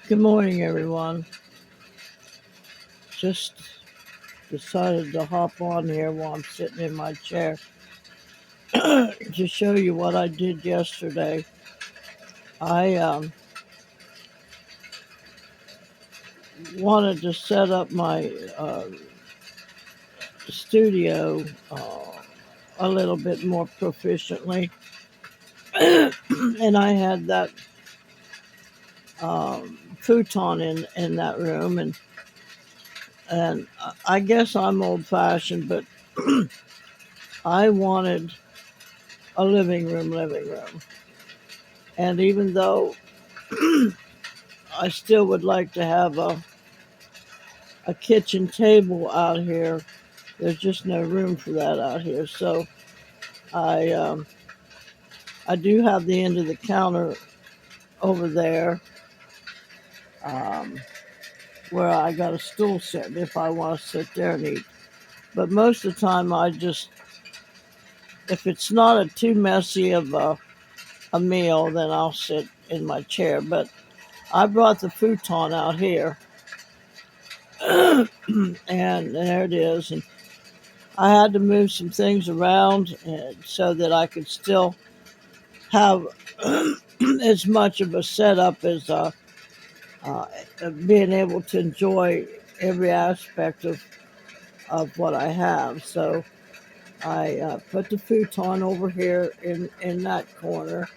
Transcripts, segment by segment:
Good morning, everyone. Just decided to hop on here while I'm sitting in my chair to show you what I did yesterday. I wanted to set up my studio a little bit more proficiently, and I had that futon in that room, and I guess I'm old fashioned, but I wanted a living room. And even though I still would like to have a kitchen table out here, there's just no room for that out here. So I I do have the end of the counter over there, um, where I got a stool set if I want to sit there and eat. But most of the time, if it's not too messy of a meal, then I'll sit in my chair. But I brought the futon out here, and there it is. And I had to move some things around so that I could still have as much of a setup as uh, being able to enjoy every aspect of what I have. So I put the futon over here in that corner,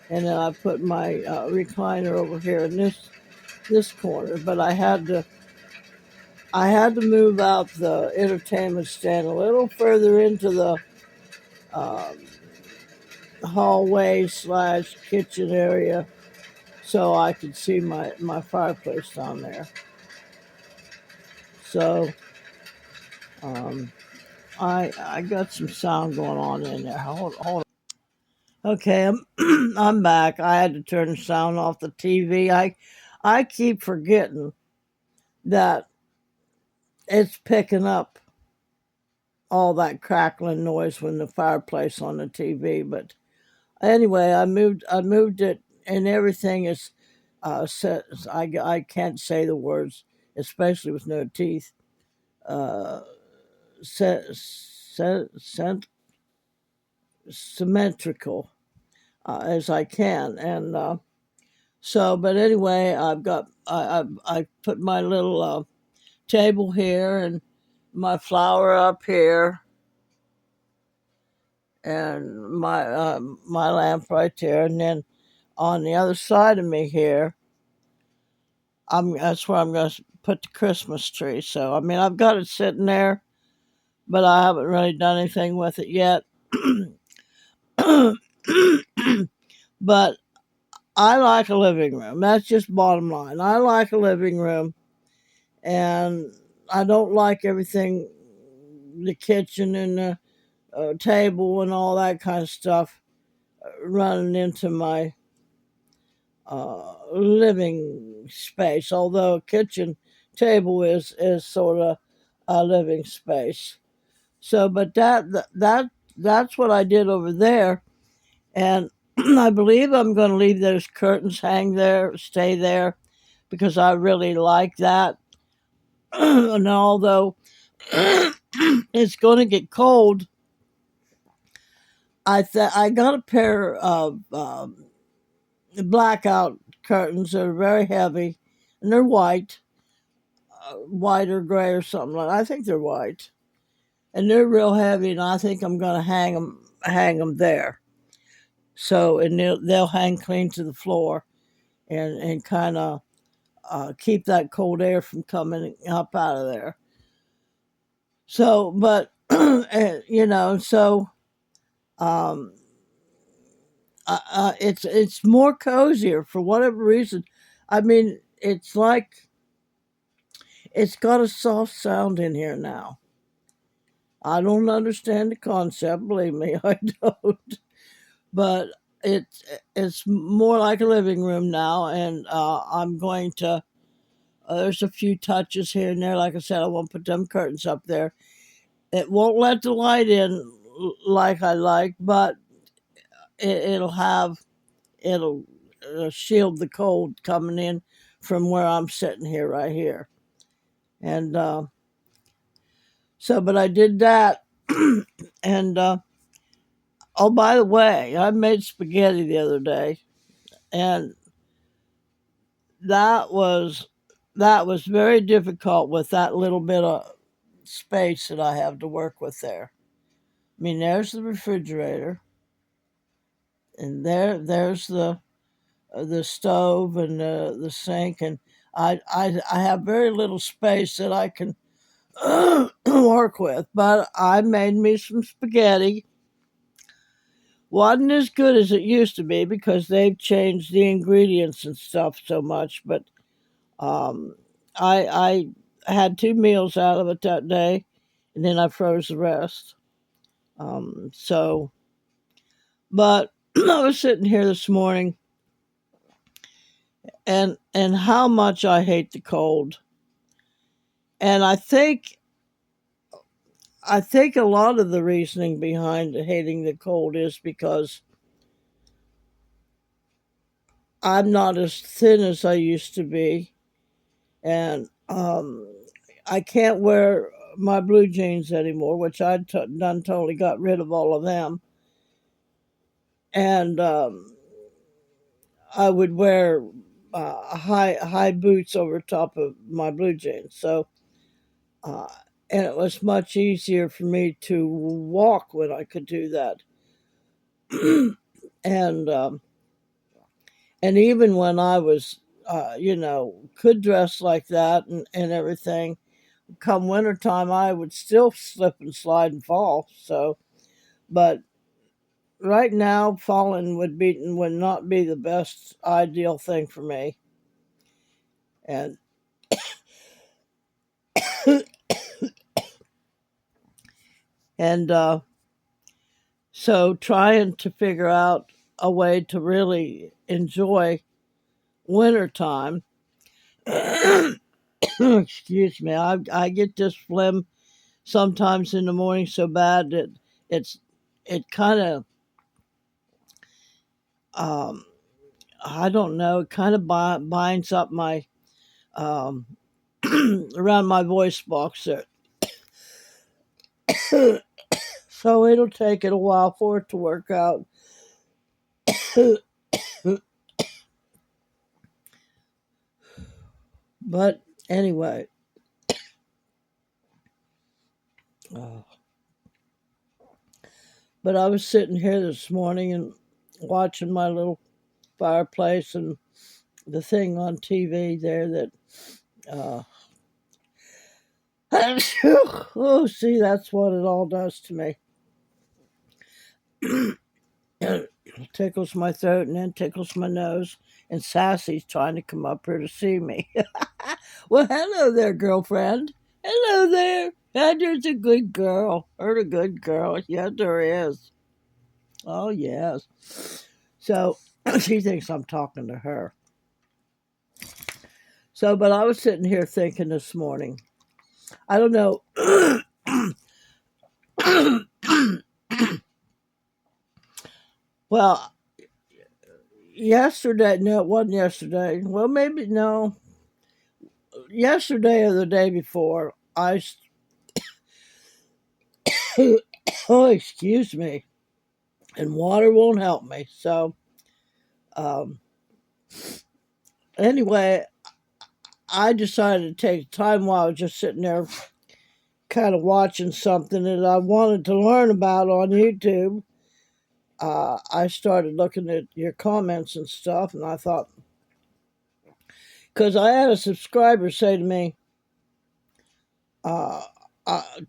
and then I put my recliner over here in this corner. But I had to move out the entertainment stand a little further into the um, hallway slash kitchen area so I could see my fireplace down there. So um, I got some sound going on in there. Hold on. Okay, I'm back. I had to turn the sound off the TV. I keep forgetting that it's picking up all that crackling noise when the fireplace on the TV. But anyway, I moved it, and everything is set. I can't say the words, especially with no teeth. Uh, set, set, symmetrical as I can, and but anyway, I put my little table here and my flower up here and my lamp right there, and then on the other side of me here, that's where I'm going to put the Christmas tree. So I mean, I've got it sitting there, but I haven't really done anything with it yet. But I like a living room. That's just bottom line. I like a living room, and I don't like everything, the kitchen and the table and all that kind of stuff running into my living space. Although a kitchen table is sort of a living space. So, but that's what I did over there, and I believe I'm going to leave those curtains hang there, stay there, because I really like that. And although it's going to get cold, I got a pair of blackout curtains that are very heavy, and they're white, white or gray or something like. I think they're white, and they're real heavy, and I think I'm going to hang them there. So and they'll hang clean to the floor, and kind of keep that cold air from coming up out of there. So, but so um, it's more cozier for whatever reason. I mean, it's like it's got a soft sound in here now. I don't understand the concept, believe me, I don't. But it's more like a living room now, and I'm going to. There's a few touches here and there. Like I said, I won't put them curtains up there. It won't let the light in like I like, but it'll shield the cold coming in from where I'm sitting here right here. And but I did that. And oh, by the way, I made spaghetti the other day, and that was that was very difficult with that little bit of space that I have to work with there. I mean, there's the refrigerator, and there's the stove and the sink, and I have very little space that I can work with. But I made me some spaghetti. Wasn't as good as it used to be because they've changed the ingredients and stuff so much. But um, I had two meals out of it that day, and then I froze the rest. So, but I was sitting here this morning, and how much I hate the cold. And I think a lot of the reasoning behind hating the cold is because I'm not as thin as I used to be, and I can't wear my blue jeans anymore, which done totally got rid of all of them, and I would wear high boots over top of my blue jeans. So, uh, and it was much easier for me to walk when I could do that. and and even when I was, could dress like that and everything, come wintertime, I would still slip and slide and fall. So, but right now, falling would not be the best ideal thing for me. And and so trying to figure out a way to really enjoy wintertime. Excuse me, I get this phlegm sometimes in the morning so bad that it's it kind of um, I don't know, it kind of binds up my um, around my voice box there. So it'll take it a while for it to work out. But anyway, uh, but I was sitting here this morning and watching my little fireplace and the thing on TV there that uh, oh, see, that's what it all does to me. It tickles my throat and then tickles my nose. And Sassy's trying to come up here to see me. Well, hello there, girlfriend. Hello there. There's a good girl. Her a good girl. Yes, there is. Oh, yes. So she thinks I'm talking to her. So, but I was sitting here thinking this morning. I don't know. Well, yesterday, no, it wasn't yesterday. Well, maybe, no. Yesterday or the day before, oh, excuse me, and water won't help me. So, um, anyway, I decided to take time while I was just sitting there kind of watching something that I wanted to learn about on YouTube. I started looking at your comments and stuff, and I thought, because I had a subscriber say to me, uh,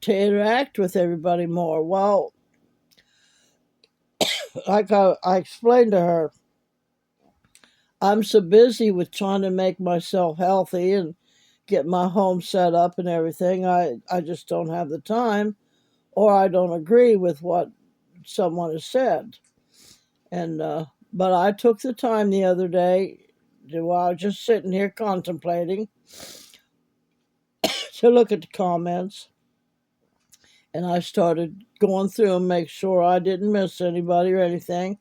to interact with everybody more. Well, like I explained to her, I'm so busy with trying to make myself healthy and get my home set up and everything. I just don't have the time, or I don't agree with what someone has said. And but I took the time the other day while I was just sitting here contemplating to look at the comments, and I started going through and make sure I didn't miss anybody or anything,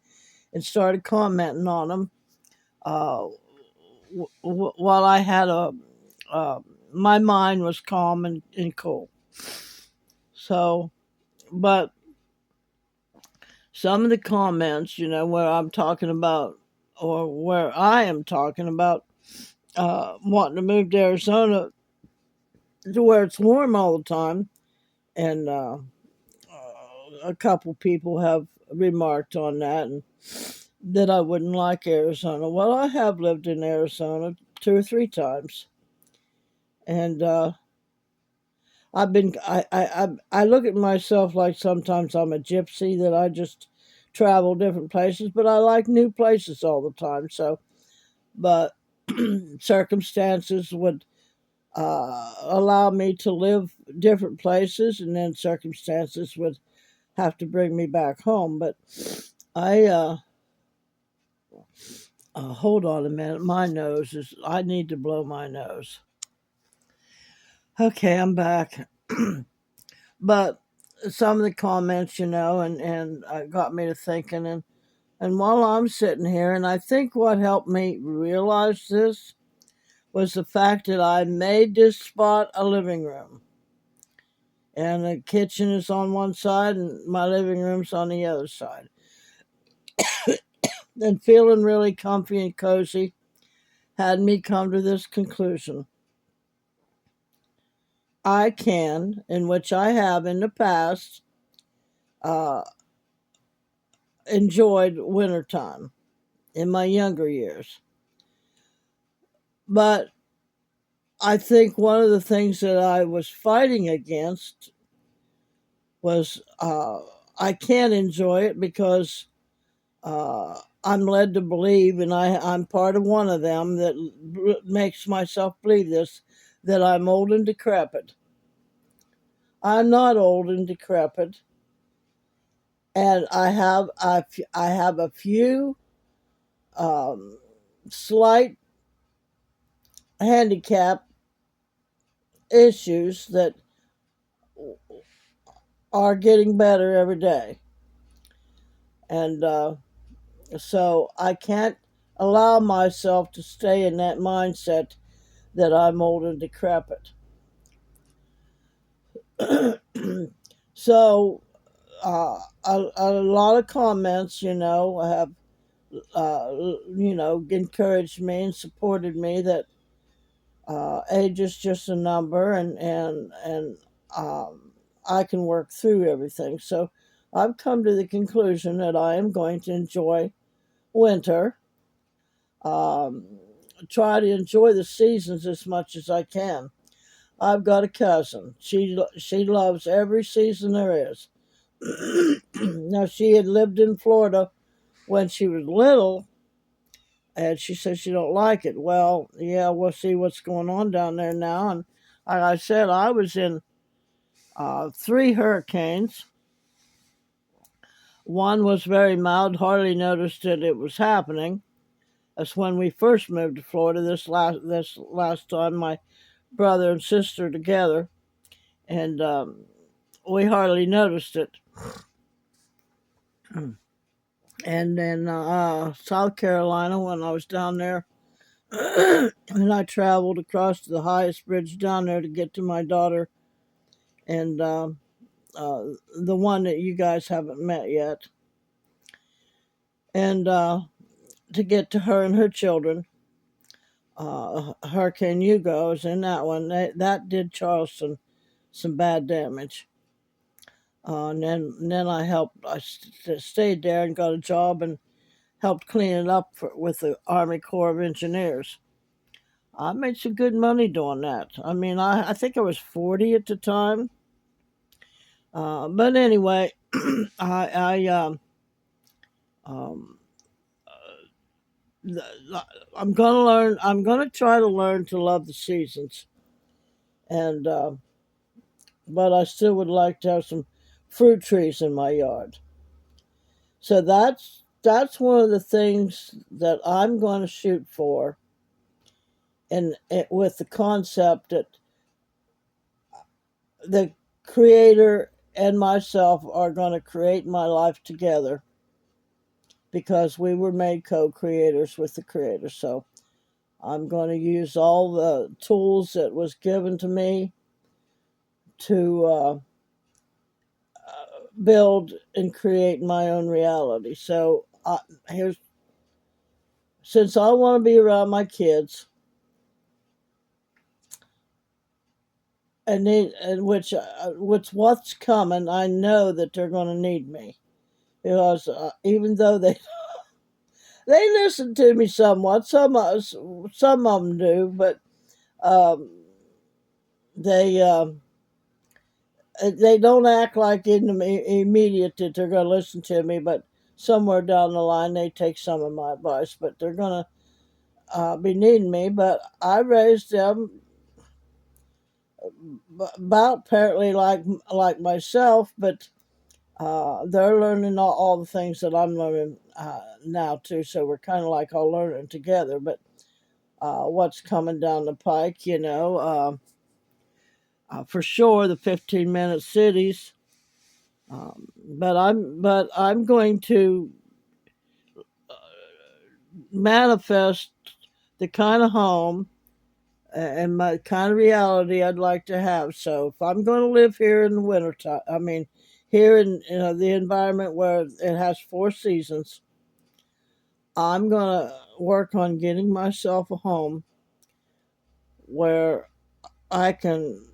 and started commenting on them. uh, while I had uh, my mind was calm and cool. So, but some of the comments, where I'm talking about, or where I am talking about, wanting to move to Arizona to where it's warm all the time, and a couple people have remarked on that, and that I wouldn't like Arizona. Well, I have lived in Arizona 2 or 3 times, and I look at myself like sometimes I'm a gypsy, that I just travel different places, but I like new places all the time. So, but circumstances would allow me to live different places, and then circumstances would have to bring me back home. But I hold on a minute. My nose is. I need to blow my nose. Okay, I'm back. But some of the comments, and got me to thinking, and while I'm sitting here, and I think what helped me realize this was the fact that I made this spot a living room, and the kitchen is on one side, and my living room's on the other side, and feeling really comfy and cozy had me come to this conclusion. I can, in which I have in the past, uh, enjoyed wintertime in my younger years. But I think one of the things that I was fighting against was I can't enjoy it because I'm led to believe, and I'm part of one of them that makes myself believe this, that I'm old and decrepit. I'm not old and decrepit, and I have a few um, slight handicap issues that are getting better every day, and so I can't allow myself to stay in that mindset that I'm old and decrepit. So a lot of comments, have encouraged me and supported me that age is just a number, and um, I can work through everything. So I've come to the conclusion that I am going to enjoy winter. Um, Try to enjoy the seasons as much as I can. I've got a cousin. She loves every season there is. Now, she had lived in Florida when she was little, and she says she don't like it. Well, yeah, we'll see what's going on down there now. And like I said, I was in 3 hurricanes. One was very mild, hardly noticed that it was happening. That's when we first moved to Florida. This last time, my brother and sister together, and we hardly noticed it. And then South Carolina, when I was down there, and I traveled across the highest bridge down there to get to my daughter, and uh, the one that you guys haven't met yet, and to get to her and her children. Hurricane Hugo was in that one. That did Charleston some bad damage. And then I helped. Stayed there and got a job and helped clean it up with the Army Corps of Engineers. I made some good money doing that. I mean, I think I was 40 at the time. But anyway, I um, I'm gonna learn. I'm gonna try to learn to love the seasons, and but I still would like to have some fruit trees in my yard. So that's one of the things that I'm going to shoot for, and with the concept that the creator and myself are going to create my life together, because we were made co-creators with the Creator. So I'm going to use all the tools that was given to me to build and create my own reality. So here's since I want to be around my kids, and which what's coming, I know that they're going to need me because even though they listen to me somewhat, some of them do, but um, they. They don't act like in the immediate that they're going to listen to me, but somewhere down the line they take some of my advice. But they're going to be needing me. But I raised them about apparently like myself, but they're learning all the things that I'm learning now too. So we're kind of like all learning together. But what's coming down the pike, for sure, the 15-minute cities. But I'm going to manifest the kind of home and my kind of reality I'd like to have. So if I'm going to live here in the wintertime, I mean, here in the environment where it has four seasons, I'm going to work on getting myself a home where I can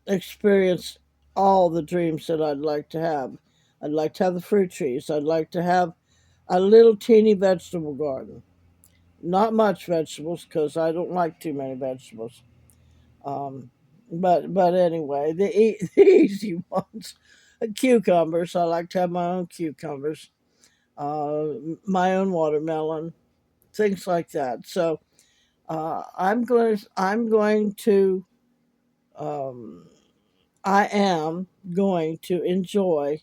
experience all the dreams that I'd like to have. I'd like to have the fruit trees. I'd like to have a little teeny vegetable garden. Not much vegetables because I don't like too many vegetables. Um, but anyway, the easy ones, cucumbers. I like to have my own cucumbers, uh, my own watermelon, things like that. So I'm going to um, I am going to enjoy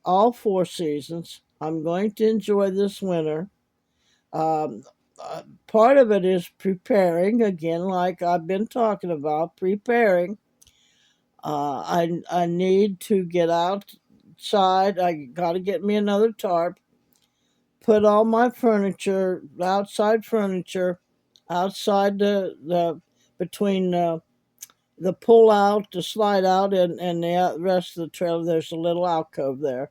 all four seasons. I'm going to enjoy this winter. Um, Part of it is preparing, again, like I've been talking about, preparing. I need to get outside. I got to get me another tarp, put all my furniture, outside furniture, outside the between the pull out, the slide out, and the rest of the trailer. There's a little alcove there.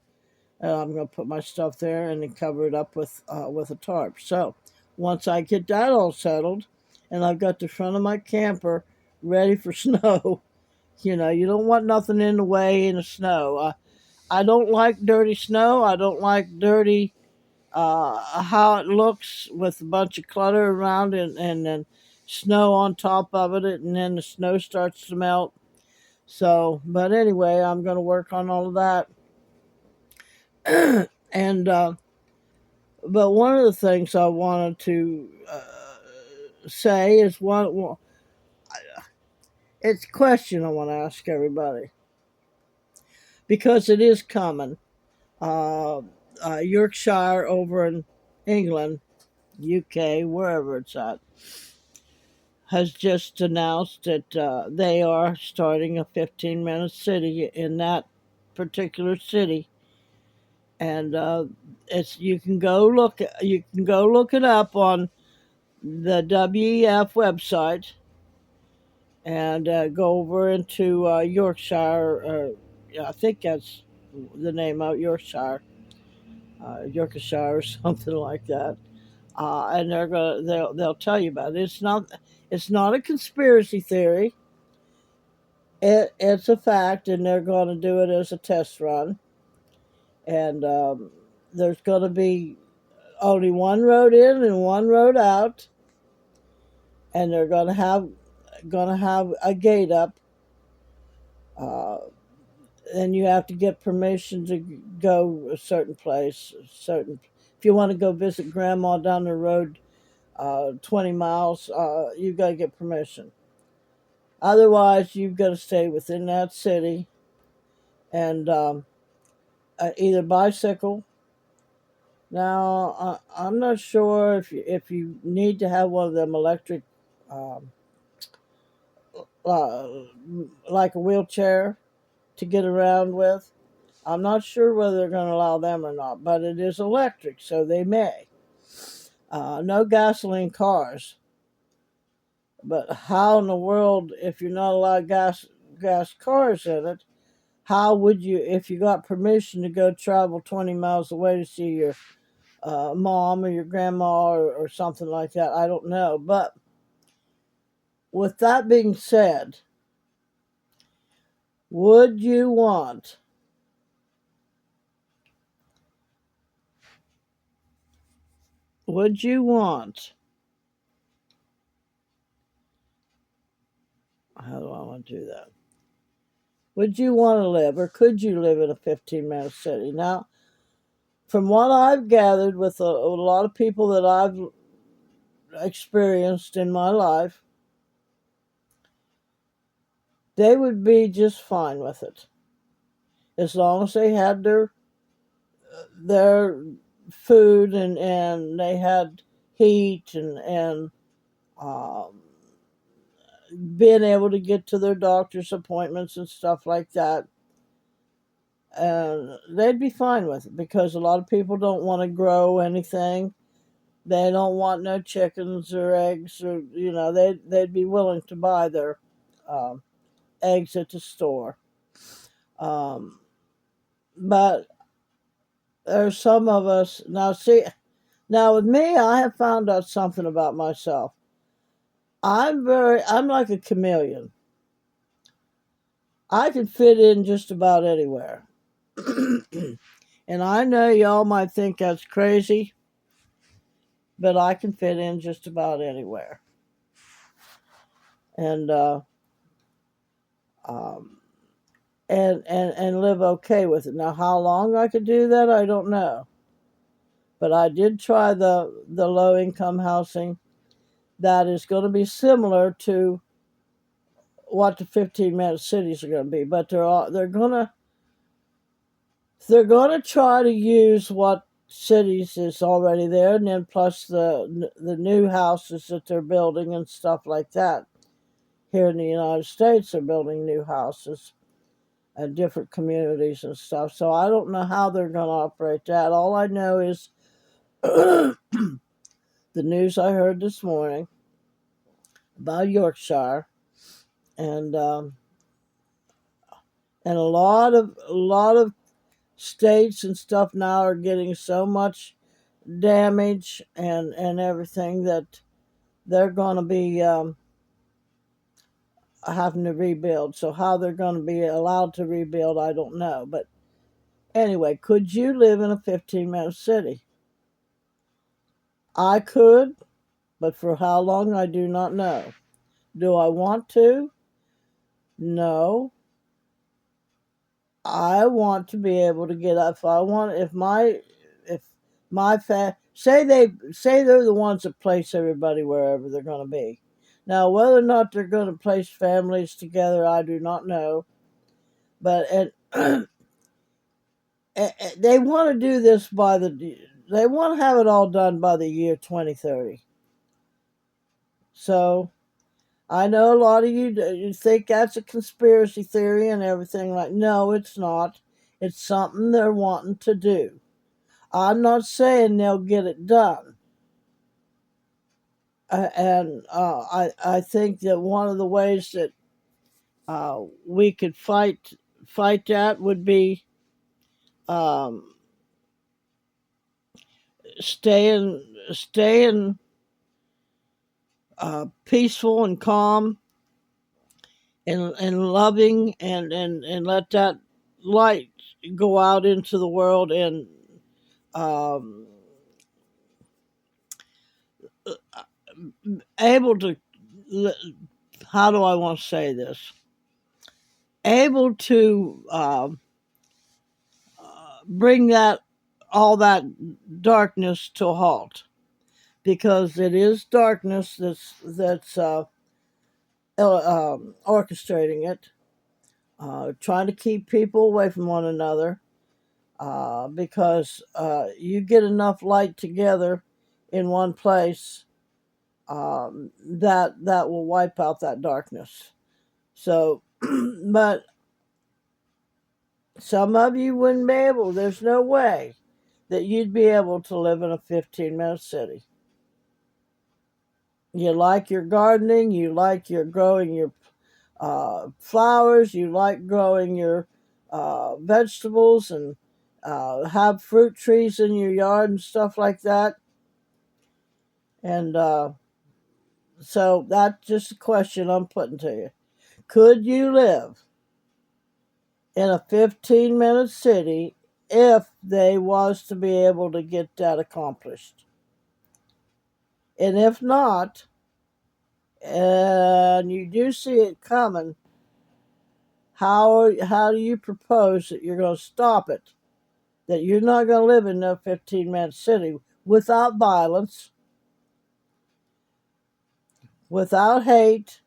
I'm going to put my stuff there and then cover it up with a tarp. So once I get that all settled, and I've got the front of my camper ready for snow, you don't want nothing in the way in the snow. I don't like dirty snow. I don't like dirty how it looks with a bunch of clutter around and then snow on top of it, and then the snow starts to melt. So, but anyway, I'm going to work on all of that. And but one of the things I wanted to say is it's a question I want to ask everybody because it is common. Uh, Yorkshire over in England, UK, wherever it's at, has just announced that they are starting a 15-minute city in that particular city, and it's you can go look it up on the WEF website and go over into Yorkshire. Yeah, I think that's the name of Yorkshire, Yorkshire or something like that. And they'll tell you about it. It's not a conspiracy theory. It's a fact, and they're going to do it as a test run. And there's going to be only one road in and one road out, and they're going to have a gate up. Uh, and you have to get permission to go a certain place. If you want to go visit grandma down the road, 20 miles, you've got to get permission. Otherwise, you've got to stay within that city and either bicycle. Now, I'm not sure if you need to have one of them electric, um, uh, like a wheelchair to get around with. I'm not sure whether they're going to allow them or not, but it is electric, so they may. No gasoline cars. But how in the world, if you're not allowed gas cars in it, how would you, if you got permission to go travel 20 miles away to see your mom or your grandma or something like that? I don't know. But with that being said, would you want would you want how do I want to do that? Would you want to live, or could you live in a 15-minute city? Now, from what I've gathered with a lot of people that I've experienced in my life, they would be just fine with it as long as they had their food and they had heat and um, being able to get to their doctor's appointments and stuff like that. And they'd be fine with it because a lot of people don't want to grow anything. They don't want no chickens or eggs, or they'd be willing to buy their um, eggs at the store. Um, but there's some of us now. See, now with me, I have found out something about myself. I'm like a chameleon. I can fit in just about anywhere. And I know y'all might think that's crazy, but I can fit in just about anywhere. And um, and live okay with it. Now, how long I could do that, I don't know. But I did try the low income housing. That is going to be similar to what the 15-minute cities are going to be, but they're going to try to use what cities is already there, and then plus the new houses that they're building and stuff like that. Here in the United States, they're building new houses and different communities and stuff. So I don't know how they're going to operate that. All I know is the news I heard this morning about Yorkshire, and a lot of states and stuff now are getting so much damage and everything that they're going to be having to rebuild. So how they're going to be allowed to rebuild, I don't know. But anyway, could you live in a 15-minute city? I could, but for how long, I do not know. Do I want to? No. I want to be able to get up. If my say they're the ones that place everybody wherever they're going to be. Now, whether or not they're going to place families together, I do not know. But they want to do this they want to have it all done by the year 2030. So I know a lot of you think that's a conspiracy theory and everything. Like, no, it's not. It's something they're wanting to do. I'm not saying they'll get it done. And I think that one of the ways that we could fight that would be um, staying peaceful and calm and loving and let that light go out into the world and um, able to, how do I want to say this? Able to bring all that darkness to a halt, because it is darkness that's orchestrating it, trying to keep people away from one another. Because you get enough light together in one place, that will wipe out that darkness. So, but Some of you wouldn't be able, there's no way that you'd be able to live in a 15-minute city. You like your gardening, you like your growing your flowers, you like growing your vegetables, and have fruit trees in your yard and stuff like that. And so that's just a question I'm putting to you. Could you live in a 15-minute city if they was to be able to get that accomplished? And if not, and you do see it coming, how do you propose that you're going to stop it? That you're not going to live in no 15-minute city without violence, without hate,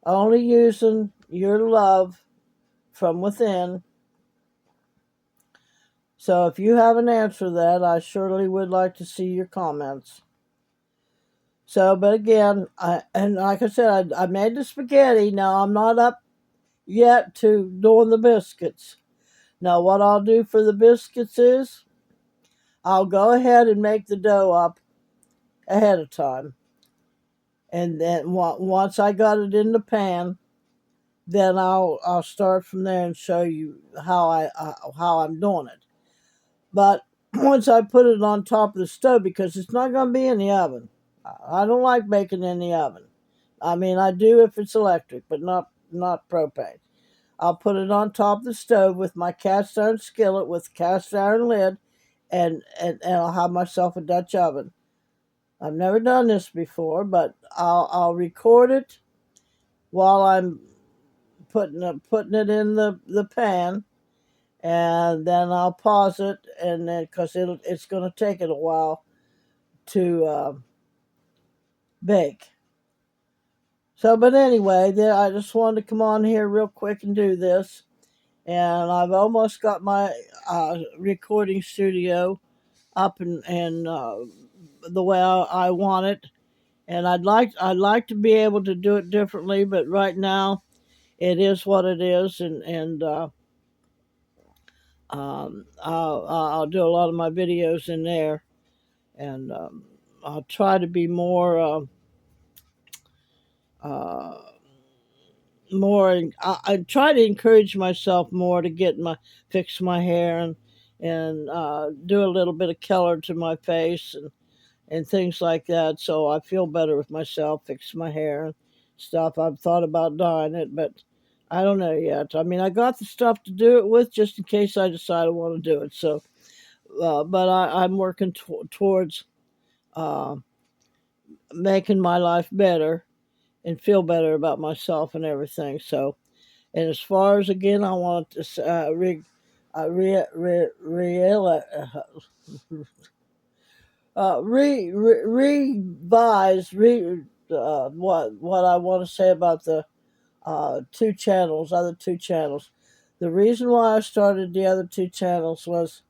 only using your love from within. So if you have an answer to that, I surely would like to see your comments. So, but again, and like I said, I made the spaghetti. Now I'm not up yet to doing the biscuits. Now what I'll do for the biscuits is I'll go ahead and make the dough up ahead of time. And then once I got it in the pan, then I'll start from there and show you how I'm doing it. But once I put it on top of the stove, because it's not going to be in the oven. I don't like baking in the oven. I mean, I do if it's electric, but not propane. I'll put it on top of the stove with my cast iron skillet with cast iron lid, and I'll have myself a Dutch oven. I've never done this before, but I'll record it while I'm putting it in the pan, and then I'll pause it, and then because it's going to take it a while to bake. So, but anyway, I just wanted to come on here real quick and do this, and I've almost got my recording studio up and the way I want it, and I'd like to be able to do it differently, but right now it is what it is, and I'll do a lot of my videos in there, and I'll try to be uh, more. I try to encourage myself more to fix my hair and do a little bit of color to my face and things like that, so I feel better with myself. Fix my hair and stuff. I've thought about dyeing it, but I don't know yet. I mean, I got the stuff to do it with just in case I decide I want to do it. So, but I'm working towards uh, making my life better and feel better about myself and everything. So, and as far as again, I want to revise what I want to say about the other two channels. The reason why I started the other two channels was,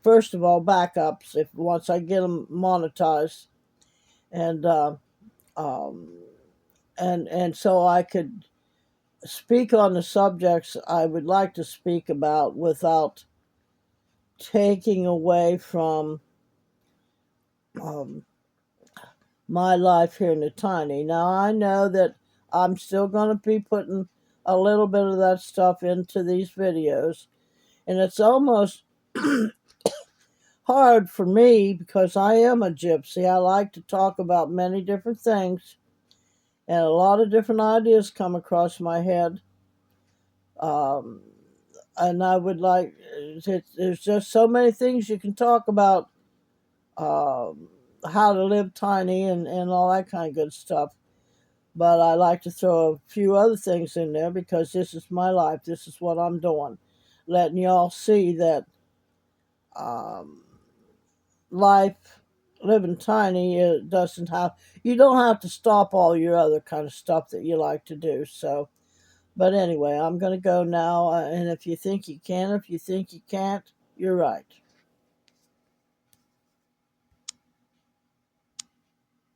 first of all, backups. If once I get them monetized, and um, and so I could speak on the subjects I would like to speak about without taking away from um, my life here in the tiny. Now I know that I'm still going to be putting a little bit of that stuff into these videos, and it's almost hard for me because I am a gypsy. I like to talk about many different things, and a lot of different ideas come across my head. Um, and I would like, there's just so many things you can talk about, how to live tiny and all that kind of good stuff. But I like to throw a few other things in there because this is my life. This is what I'm doing. Letting y'all see that um, life, living tiny, it doesn't have, you don't have to stop all your other kind of stuff that you like to do. So, but anyway, I'm going to go now. And if you think you can, if you think you can't, you're right.